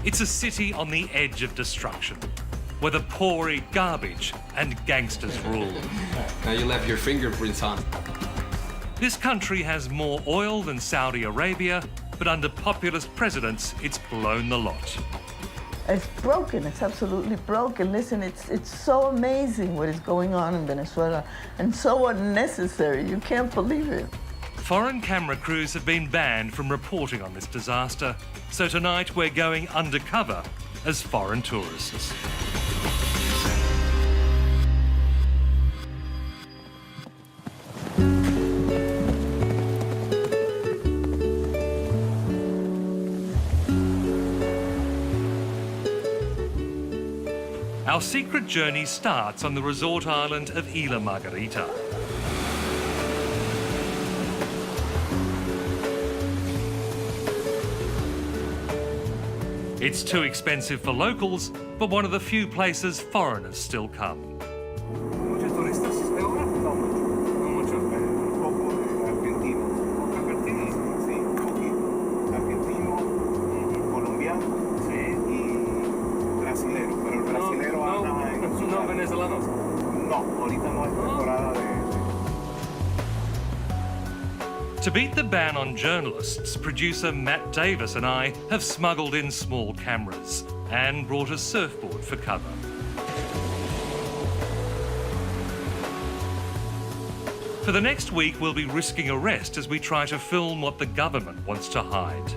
It's a city on the edge of destruction, where the poor eat garbage and gangsters rule. Now you left your fingerprints on. This country has more oil than Saudi Arabia, but under populist presidents, it's blown the lot. It's broken, it's absolutely broken. Listen, it's so amazing what is going on in Venezuela and so unnecessary, you can't believe it. Foreign camera crews have been banned from reporting on this disaster, so tonight we're going undercover as foreign tourists. Our secret journey starts on the resort island of Isla Margarita. It's too expensive for locals, but one of the few places foreigners still come. Muchos turistas de ahora? No mucho. No mucho. Un poco de argentinos. Argentinos, sí, un poquito. Argentino, colombiano, sí, y brasilero. Pero el brasilero anda en... No venezolanos. No, ahorita no es temporada de... To beat the ban on journalists, producer Matt Davis and I have smuggled in small cameras and brought a surfboard for cover. For the next week, we'll be risking arrest as we try to film what the government wants to hide.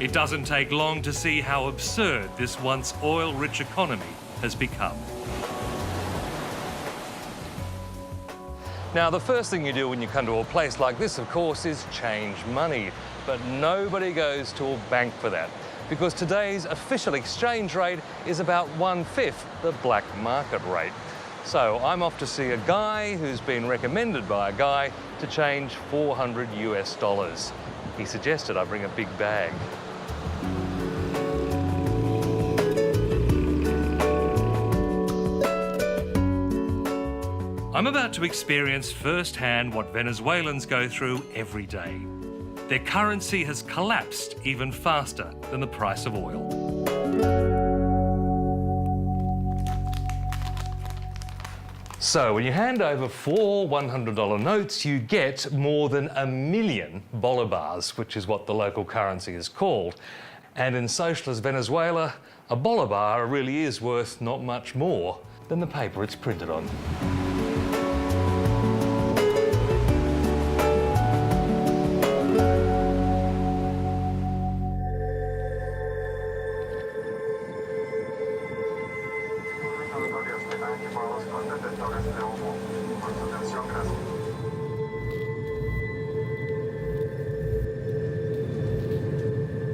It doesn't take long to see how absurd this once oil-rich economy has become. Now, the first thing you do when you come to a place like this, of course, is change money. But nobody goes to a bank for that, because today's official exchange rate is about 1/5 the black market rate. So I'm off to see a guy who's been recommended by a guy to change $400 US. He suggested I bring a big bag. I'm about to experience firsthand what Venezuelans go through every day. Their currency has collapsed even faster than the price of oil. So when you hand over 4 $100 notes, you get more than 1 million bolivars, which is what the local currency is called. And in socialist Venezuela, a bolivar really is worth not much more than the paper it's printed on.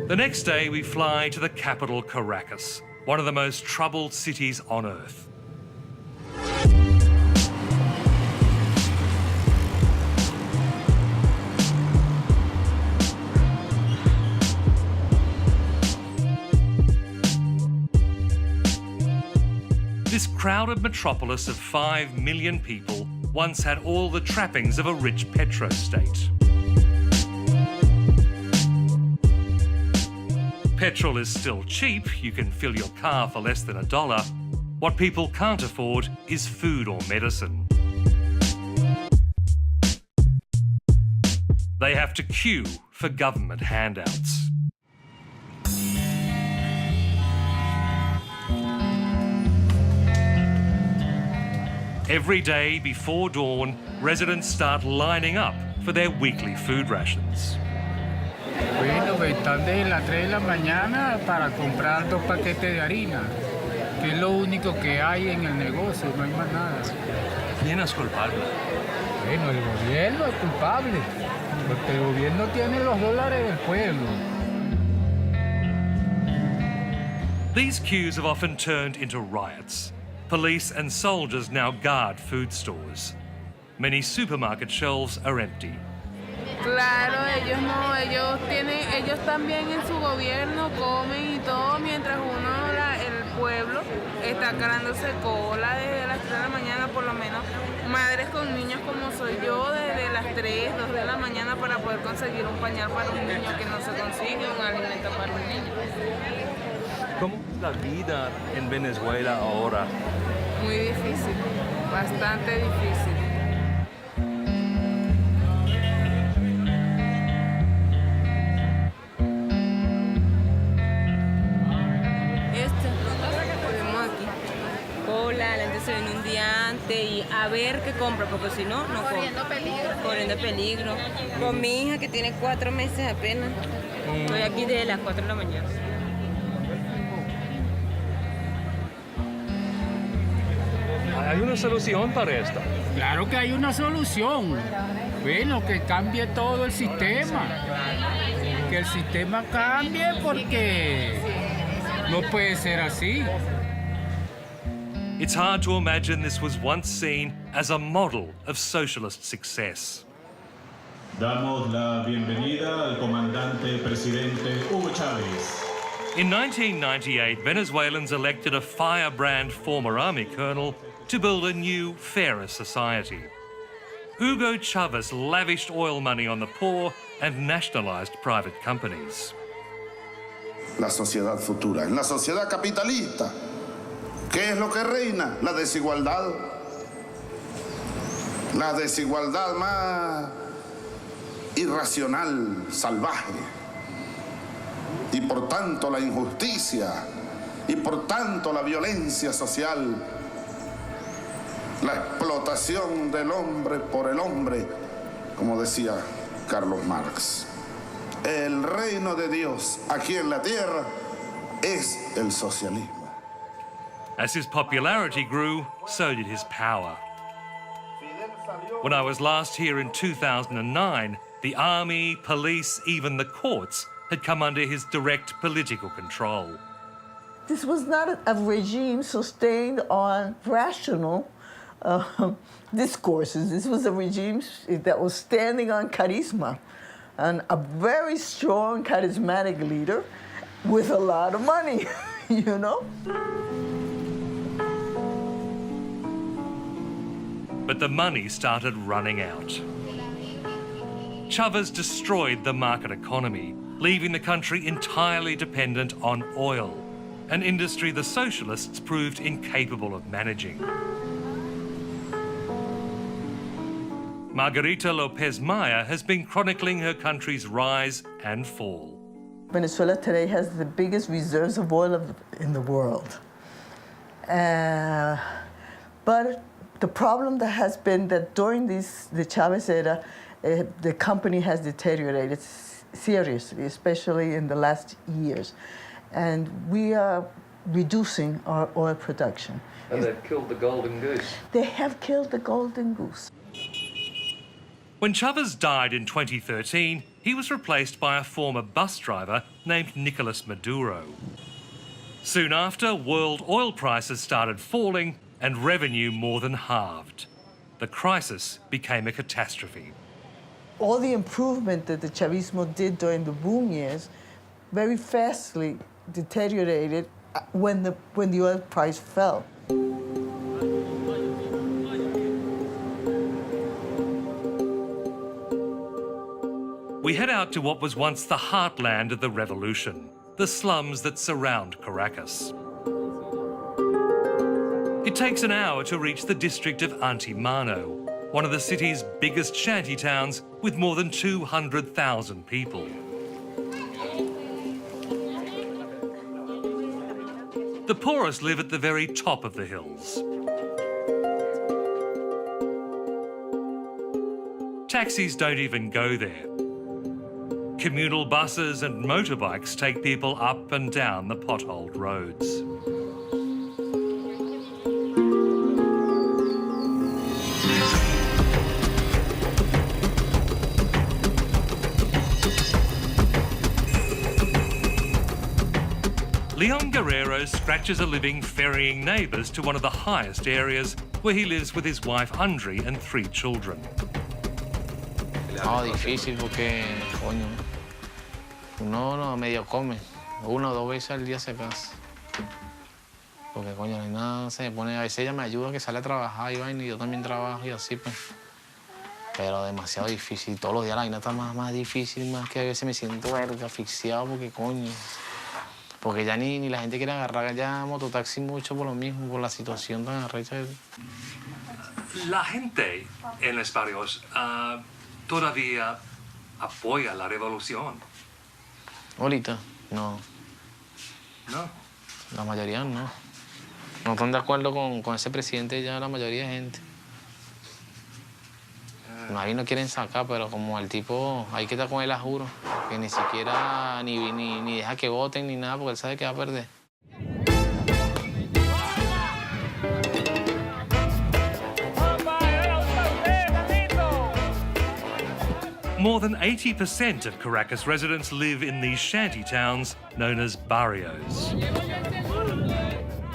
The next day, we fly to the capital, Caracas, one of the most troubled cities on Earth. This crowded metropolis of 5 million people once had all the trappings of a rich petro-state. Petrol is still cheap, you can fill your car for less than $1. What people can't afford is food or medicine. They have to queue for government handouts. Every day before dawn, residents start lining up for their weekly food rations. Bueno, están desde las 3 de la mañana para comprar 2 paquetes de harina, que es lo único que hay en el negocio, no hay más nada. ¿Quién es culpable? Bueno, el gobierno es culpable, porque el gobierno tiene los dólares del pueblo. These queues have often turned into riots. Police and soldiers now guard food stores. Many supermarket shelves are empty. Claro, ellos también en su gobierno comen y todo, mientras el pueblo está ganándose cola desde las 3 de la mañana, por lo menos madres con niños como soy yo, desde las 3 2 de la mañana para poder conseguir un pañal para un niño que no se consigue, un alimento para un niño. ¿Cómo es la vida en Venezuela ahora? Muy difícil, bastante difícil. La gente se viene un día antes y a ver qué compra, porque si no, no compra. Corriendo peligro. Con mi hija que tiene 4 meses apenas. Estoy aquí desde las 4 de la mañana. ¿Hay una solución para esto? Claro que hay una solución. Bueno, que cambie todo el sistema. Que el sistema cambie porque no puede ser así. It's hard to imagine this was once seen as a model of socialist success. Damos la bienvenida al comandante presidente Hugo Chávez. In 1998, Venezuelans elected a firebrand former army colonel to build a new, fairer society. Hugo Chavez lavished oil money on the poor and nationalized private companies. La sociedad futura, en la sociedad capitalista. ¿Qué es lo que reina? La desigualdad. La desigualdad más irracional, salvaje. Y por tanto la injusticia. Y por tanto la violencia social. La explotación del hombre por el hombre, como decía Carlos Marx. El reino de Dios aquí en la tierra es el socialismo. As his popularity grew, so did his power. When I was last here in 2009, the army, police, even the courts had come under his direct political control. This was not a regime sustained on rational discourses. This was a regime that was standing on charisma, and a very strong, charismatic leader with a lot of money, you know? But the money started running out. Chavez destroyed the market economy, leaving the country entirely dependent on oil, an industry the socialists proved incapable of managing. Margarita Lopez Maya has been chronicling her country's rise and fall. Venezuela today has the biggest reserves of oil in the world. But the problem that has been that during the Chavez era, the company has deteriorated seriously, especially in the last years. And we are reducing our oil production. And they've killed the golden goose. They have killed the golden goose. When Chavez died in 2013, he was replaced by a former bus driver named Nicolas Maduro. Soon after, world oil prices started falling and revenue more than halved. The crisis became a catastrophe. All the improvement that the Chavismo did during the boom years very fastly deteriorated when the oil price fell. We head out to what was once the heartland of the revolution, the slums that surround Caracas. It takes an hour to reach the district of Antimano, one of the city's biggest shanty towns with more than 200,000 people. The poorest live at the very top of the hills. Taxis don't even go there. Communal buses and motorbikes take people up and down the potholed roads. Leon Guerrero scratches a living ferrying neighbours to one of the highest areas, where he lives with his wife Andre and 3 children. No, difícil porque, coño, uno no medio come. 1 o 2 veces al día se cansa. Porque, coño, no hay nada, se me pone... A veces ella me ayuda, que sale a trabajar y vaina, y yo también trabajo y así, pues. Pero demasiado difícil. Todos los días la vaina está más difícil, más que a veces me siento asfixiado porque coño. Porque ya ni la gente quiere agarrar ya mototaxi mucho por lo mismo, por la situación tan arrecha. La gente en los barrios todavía apoya la revolución. Ahorita, no. ¿No? La mayoría no. No están de acuerdo con ese presidente ya la mayoría de gente. Ahí no quieren sacar, pero como el tipo, hay que estar con él a juro, que ni siquiera ni deja que voten ni nada, porque él sabe que va a perder. More than 80% of Caracas residents live in these shanty towns known as barrios.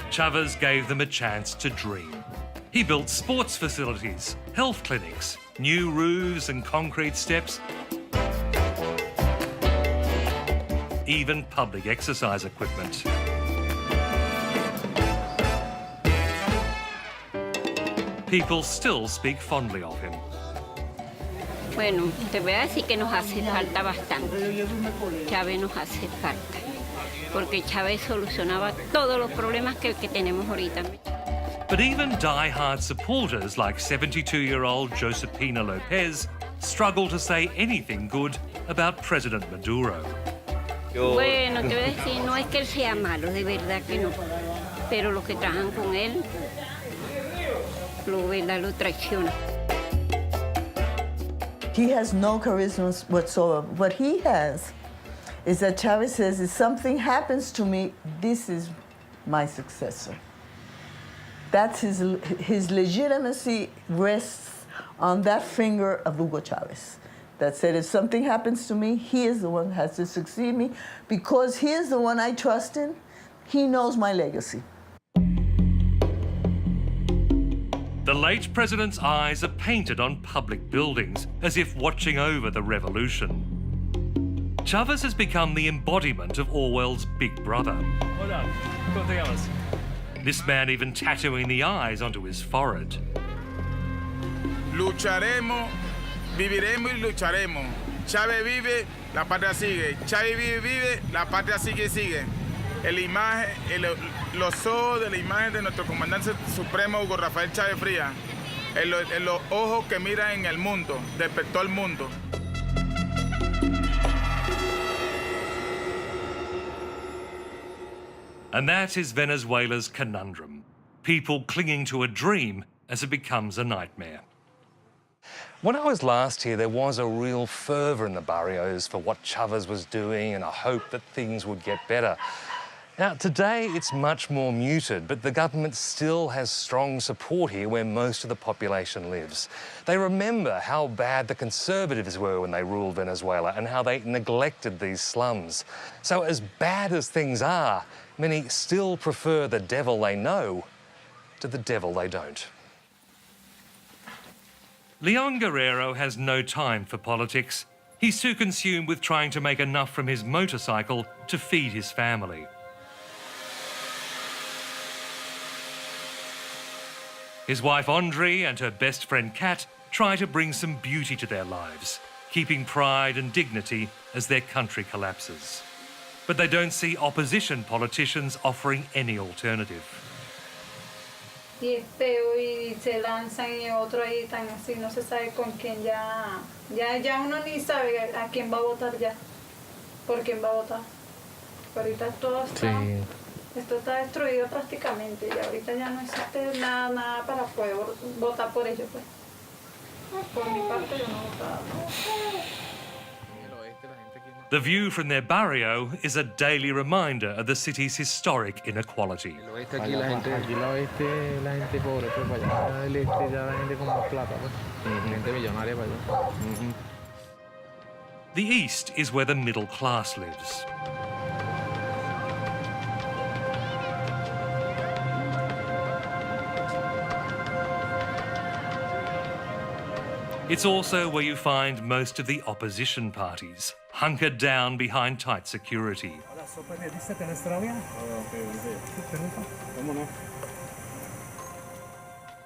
Chavez gave them a chance to dream. He built sports facilities, health clinics, new roofs and concrete steps, even public exercise equipment. People still speak fondly of him. Bueno, te voy a decir que nos hace falta bastante. Chávez nos hace falta, porque Chávez solucionaba todos los problemas que tenemos ahorita. But even die-hard supporters like 72-year-old Josepina Lopez struggle to say anything good about President Maduro. Bueno, te voy a decir, no es que él sea malo, de verdad que no. Pero los que trabajan con él, lo traicionan. He has no charisma whatsoever. What he has is that Chavez says, if something happens to me, this is my successor. That's his legitimacy rests on that finger of Hugo Chavez. That said, if something happens to me, he is the one who has to succeed me because he is the one I trust in. He knows my legacy. The late president's eyes are painted on public buildings as if watching over the revolution. Chavez has become the embodiment of Orwell's Big Brother. This man even tattooing the eyes onto his forehead. Lucharemos, viviremos y lucharemos. Chávez vive, la patria sigue. Chávez vive, la patria sigue. Los ojos de la imagen de nuestro comandante supremo Hugo Rafael Chávez Frías. En los ojos que miran en el mundo, despertó el mundo. And that is Venezuela's conundrum. People clinging to a dream as it becomes a nightmare. When I was last here, there was a real fervour in the barrios for what Chavez was doing and a hope that things would get better. Now, today it's much more muted, but the government still has strong support here where most of the population lives. They remember how bad the Conservatives were when they ruled Venezuela and how they neglected these slums. So as bad as things are, many still prefer the devil they know to the devil they don't. Leon Guerrero has no time for politics. He's too consumed with trying to make enough from his motorcycle to feed his family. His wife Andre and her best friend Kat try to bring some beauty to their lives, keeping pride and dignity as their country collapses. But they don't see opposition politicians offering any alternative. Y es feo y se lanzan y otro ahí tan así, no se sabe con quién ya uno ni sabe a quién va a votar ya, por quién va a votar. Ahorita todo está, esto está destruido prácticamente y ahorita ya no existe nada para poder votar por ellos, pues. Por mi parte yo no votaba. The view from their barrio is a daily reminder of the city's historic inequality. Aquí la gente pobre, pues para allá del este ya la gente con más plata, pues. Gente millonaria para allá. The east is where the middle class lives. It's also where you find most of the opposition parties, hunkered down behind tight security.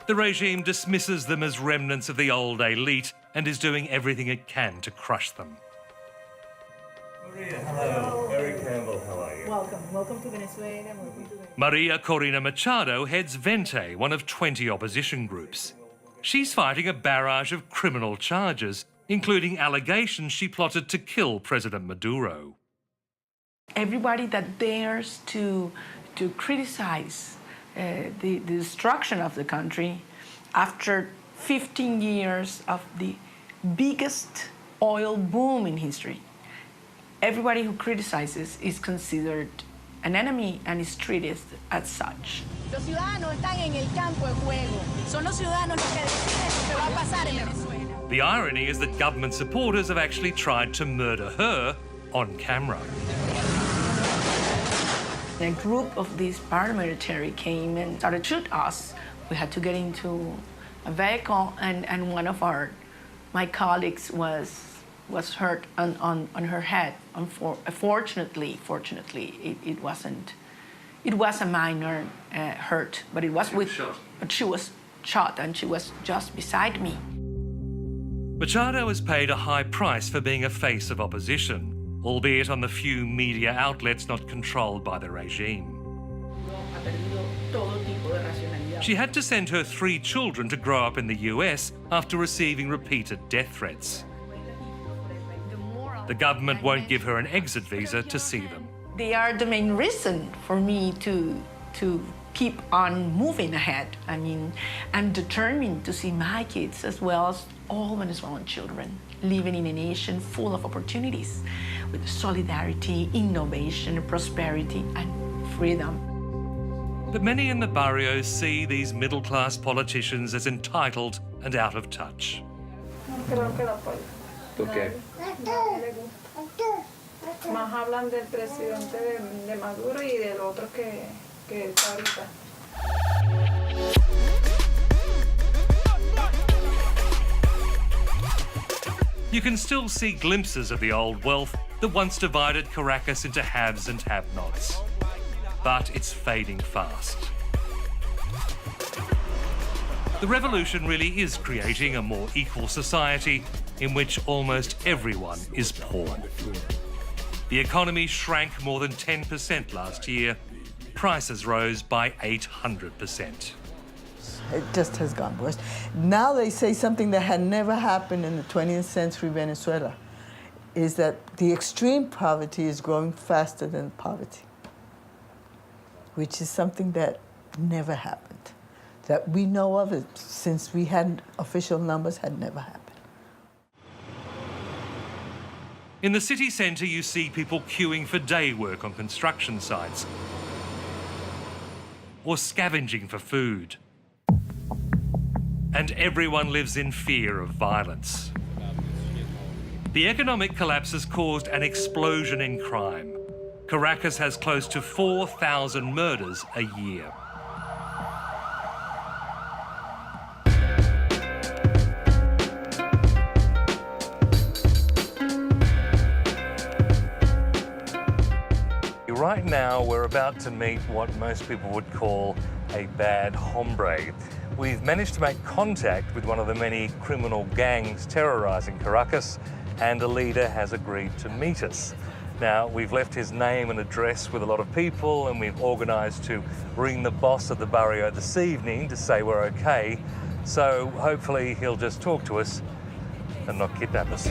The regime dismisses them as remnants of the old elite and is doing everything it can to crush them. Maria, hello. Eric Campbell, how are you? Welcome to Venezuela. Maria Corina Machado heads Vente, one of 20 opposition groups. She's fighting a barrage of criminal charges, including allegations she plotted to kill President Maduro. Everybody that dares to criticize the destruction of the country after 15 years of the biggest oil boom in history, everybody who criticizes is considered an enemy and is treated as such. Los ciudadanos están en el campo de juego. Son los ciudadanos los que deciden lo que va a pasar en Venezuela. The irony is that government supporters have actually tried to murder her on camera. A group of these paramilitary came and started to shoot us. We had to get into a vehicle, and one of my colleagues was hurt on her head. Fortunately, it wasn't. It was a minor hurt, but it was but she was shot, and she was just beside me. Machado has paid a high price for being a face of opposition, albeit on the few media outlets not controlled by the regime. She had to send her 3 children to grow up in the US after receiving repeated death threats. The government won't give her an exit visa to see them. They are the main reason for me to keep on moving ahead. I mean, I'm determined to see my kids as well as all Venezuelan children living in a nation full of opportunities with solidarity, innovation, prosperity, and freedom. But many in the barrios see these middle-class politicians as entitled and out of touch. ¿Por qué? Más hablan del presidente de Maduro y del otro que está ahorita. You can still see glimpses of the old wealth that once divided Caracas into haves and have-nots. But it's fading fast. The revolution really is creating a more equal society in which almost everyone is poor. The economy shrank more than 10% last year. Prices rose by 800%. It just has gone worse. Now they say something that had never happened in the 20th century Venezuela, is that the extreme poverty is growing faster than poverty, which is something that never happened, that we know of it since we had official numbers had never happened. In the city centre, you see people queuing for day work on construction sites or scavenging for food. And everyone lives in fear of violence. The economic collapse has caused an explosion in crime. Caracas has close to 4,000 murders a year. Right now, we're about to meet what most people would call a bad hombre. We've managed to make contact with one of the many criminal gangs terrorising Caracas, and a leader has agreed to meet us. Now, we've left his name and address with a lot of people, and we've organised to ring the boss of the barrio this evening to say we're okay. So hopefully he'll just talk to us and not kidnap us.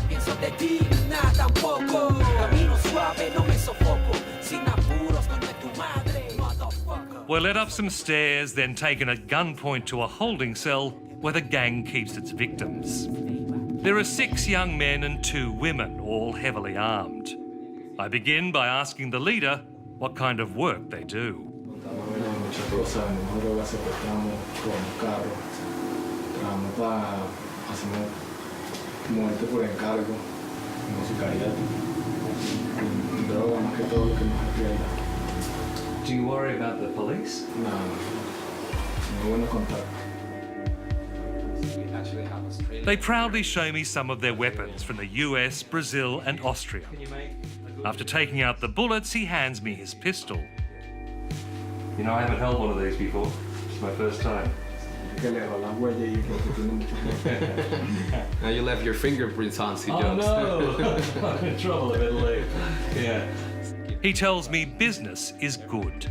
We're led up some stairs, then taken at gunpoint to a holding cell where the gang keeps its victims. There are 6 young men and 2 women, all heavily armed. I begin by asking the leader what kind of work they do. Do you worry about the police? No. They proudly show me some of their weapons from the US, Brazil and Austria. After taking out the bullets, he hands me his pistol. You know, I haven't held one of these before. It's my first time. que le dejó las huellas y que tiene mucho tiempo. Now you left your fingerprints on, he jokes. Oh no, I'm in trouble a bit late. Yeah. He tells me business is good.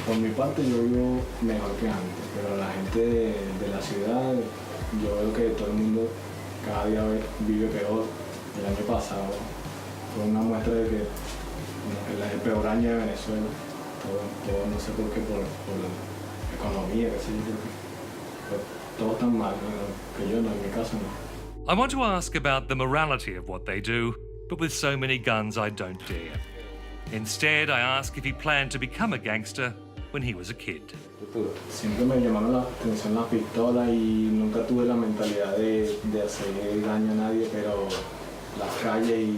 Por mi parte yo vivo mejor que antes, pero la gente de la ciudad, yo veo que todo el mundo cada día vive peor. El año pasado fue una muestra de que el peor año de Venezuela, todo no sé por qué, por la economía, qué sé yo, porque todo tan mal, que yo no, en mi caso no. I want to ask about the morality of what they do, but with so many guns I don't dare. Instead, I ask if he planned to become a gangster when he was a kid. Siempre me llamaron la atención las pistolas y nunca tuve la mentalidad de hacer daño a nadie, pero las calles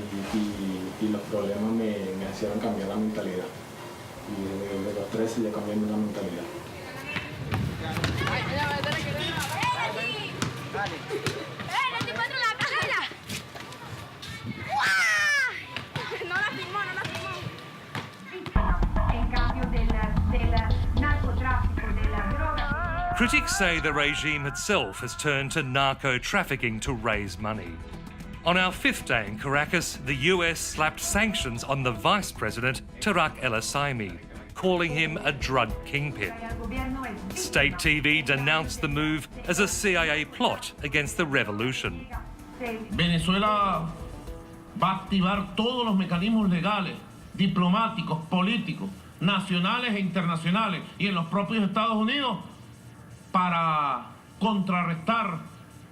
y los problemas me hicieron cambiar la mentalidad. Y desde los 13 ya cambié la mentalidad. Critics say the regime itself has turned to narco-trafficking to raise money. On our fifth day in Caracas, the US slapped sanctions on the vice president, Tareq el-Aissami, calling him a drug kingpin. State TV denounced the move as a CIA plot against the revolution. Venezuela va a activar todos los mecanismos legales, diplomáticos, políticos, nacionales e internacionales y en los propios Estados Unidos para contrarrestar,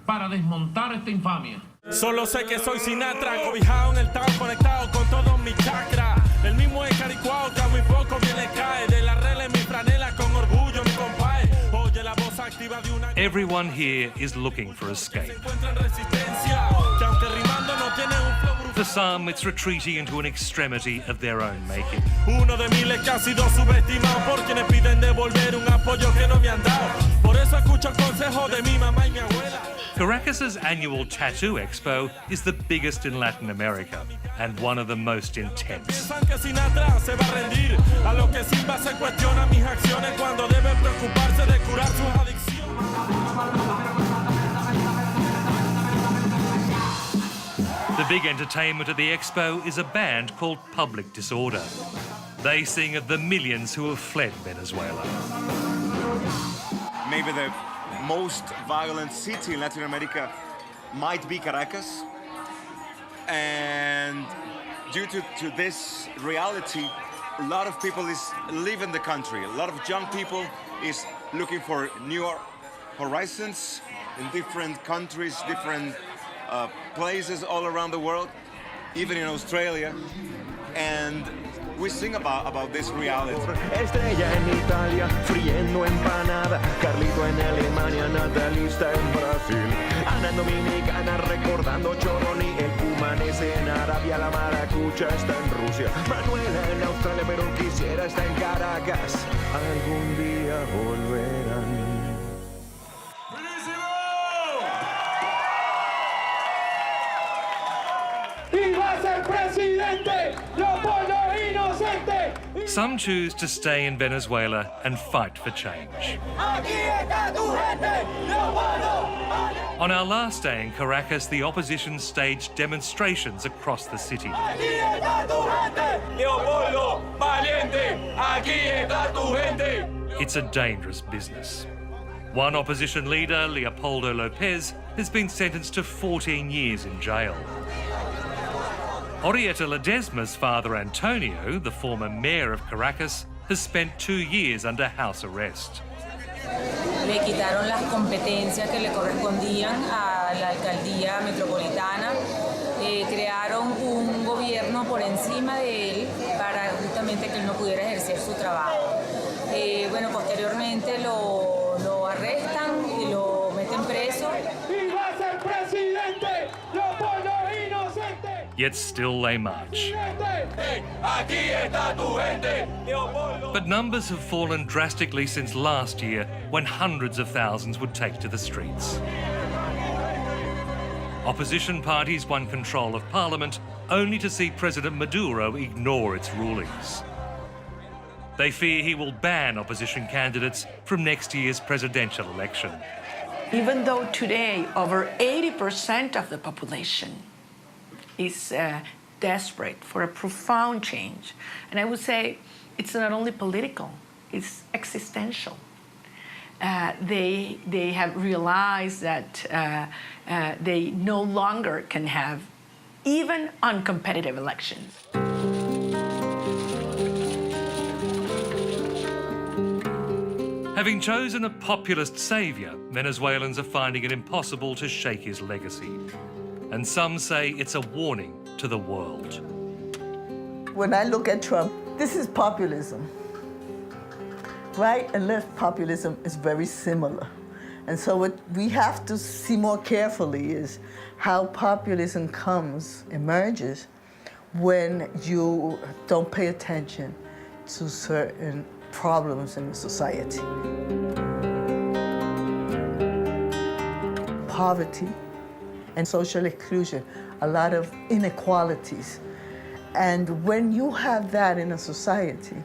para desmontar esta infamia. Solo sé que soy Sinatra, cobijado en el town, conectado con todos mis chakras. El mismo es caricuao que a muy poco viene cae. De la regla en mi franela con orgullo mi compadre. Oye la voz activa de una... Everyone here is looking for escape. For some, it's retreating into an extremity of their own making. Uno de miles que ha sido subestimado por quienes piden devolver un apoyo que no me han dado. Por eso escucho el consejo de mi mamá y mi abuela. Caracas's annual Tattoo Expo is the biggest in Latin America and one of the most intense. Piensan que Sinatra se va a rendir. A lo que Simba se cuestiona mis acciones cuando debe preocuparse de curar sus adicciones. The big entertainment at the expo is a band called Public Disorder. They sing of the millions who have fled Venezuela. Maybe the most violent city in Latin America might be Caracas. And due to this reality, a lot of people live in the country. A lot of young people is looking for new horizons in different countries, different places all around the world, even in Australia. And we sing about this reality. Estrella en Italia, friendo empanada. Carlito en Alemania, Natalista en Brasil. Ana en Dominicana, recordando Choroni. El Cumanés en Arabia, la Maracucha está en Rusia. Manuela en Australia, pero quisiera estar en Caracas. Algún día volverán. Some choose to stay in Venezuela and fight for change. On our last day in Caracas, the opposition staged demonstrations across the city. It's a dangerous business. One opposition leader, Leopoldo Lopez, has been sentenced to 14 years in jail. Orieta Ledesma's father, Antonio, the former mayor of Caracas, has spent 2 years under house arrest. Le quitaron las competencias que le correspondían a la alcaldía metropolitana. Crearon un gobierno por encima de él para justamente que él no pudiera ejercer su trabajo. Bueno, posteriormente lo arrestan y lo meten preso. ¡Viva ser presidente! Yet still they march. But numbers have fallen drastically since last year, when hundreds of thousands would take to the streets. Opposition parties won control of parliament, only to see President Maduro ignore its rulings. They fear he will ban opposition candidates from next year's presidential election. Even though today over 80% of the population is desperate for a profound change, and I would say it's not only political, it's existential. They have realized that they no longer can have even uncompetitive elections. Having chosen a populist saviour, Venezuelans are finding it impossible to shake his legacy. And some say it's a warning to the world. When I look at Trump, this is populism. Right and left populism is very similar. And so what we have to see more carefully is how populism emerges when you don't pay attention to certain problems in the society. Poverty and social exclusion, a lot of inequalities. And when you have that in a society,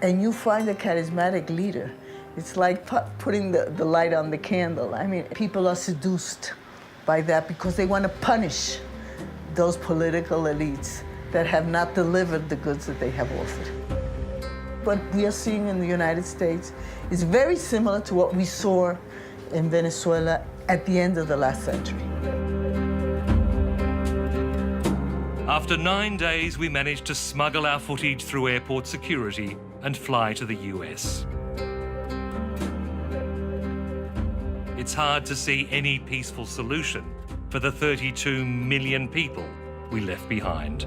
and you find a charismatic leader, it's like putting the light on the candle. I mean, people are seduced by that because they want to punish those political elites that have not delivered the goods that they have offered. What we are seeing in the United States is very similar to what we saw in Venezuela at the end of the last century. After 9 days, we managed to smuggle our footage through airport security and fly to the US. It's hard to see any peaceful solution for the 32 million people we left behind.